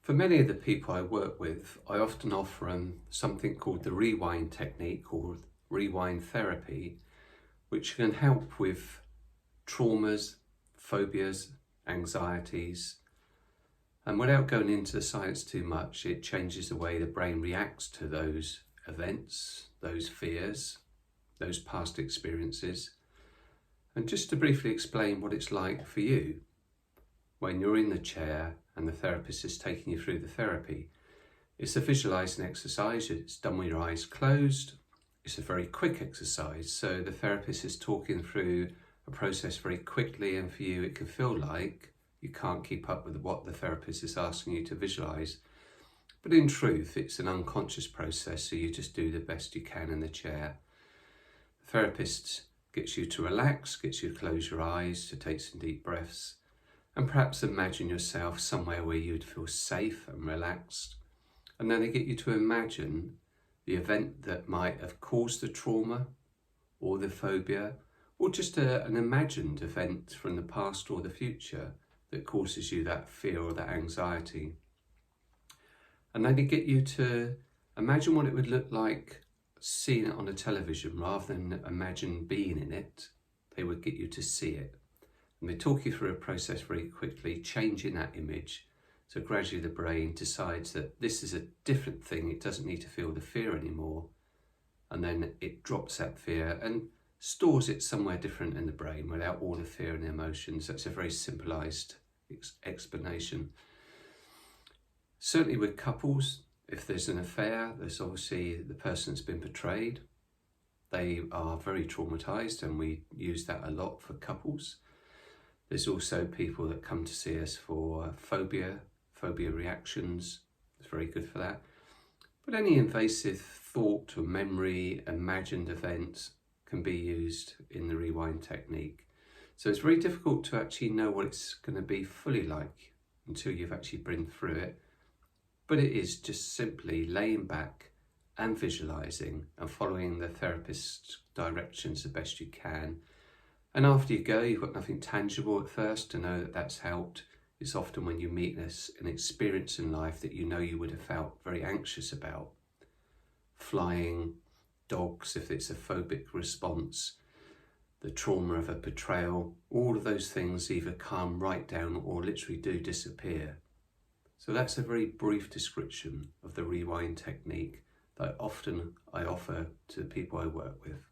For many of the people I work with, I often offer them something called the rewind technique or rewind therapy, which can help with traumas, phobias, anxieties. And without going into the science too much, it changes the way the brain reacts to those events, those fears, those past experiences. And just to briefly explain what it's like for you when you're in the chair and the therapist is taking you through the therapy. It's a visualizing exercise. It's done with your eyes closed. It's a very quick exercise. So the therapist is talking through a process very quickly, and for you it can feel like you can't keep up with what the therapist is asking you to visualize. But in truth, it's an unconscious process, so you just do the best you can in the chair. The therapist gets you to relax, gets you to close your eyes, to take some deep breaths, and perhaps imagine yourself somewhere where you'd feel safe and relaxed. And then they get you to imagine the event that might have caused the trauma or the phobia, or just an imagined event from the past or the future that causes you that fear or that anxiety. And then they get you to imagine what it would look like seeing it on a television rather than imagine being in it. They would get you to see it. And they talk you through a process very quickly, changing that image. So gradually the brain decides that this is a different thing. It doesn't need to feel the fear anymore. And then it drops that fear and stores it somewhere different in the brain without all the fear and the emotions. That's a very simplified explanation. Certainly with couples, if there's an affair, there's obviously the person that's been betrayed. They are very traumatized, and we use that a lot for couples. There's also people that come to see us for phobia reactions. It's very good for that. But any invasive thought or memory, imagined event can be used in the rewind technique. So it's very difficult to actually know what it's going to be fully like until you've actually been through it. But it is just simply laying back and visualizing and following the therapist's directions the best you can. And after you go, you've got nothing tangible at first to know that that's helped. It's often when you meet an experience in life that you know you would have felt very anxious about. Flying, dogs, if it's a phobic response, the trauma of a betrayal, all of those things either calm right down or literally do disappear. So that's a very brief description of the rewind technique that I offer to the people I work with.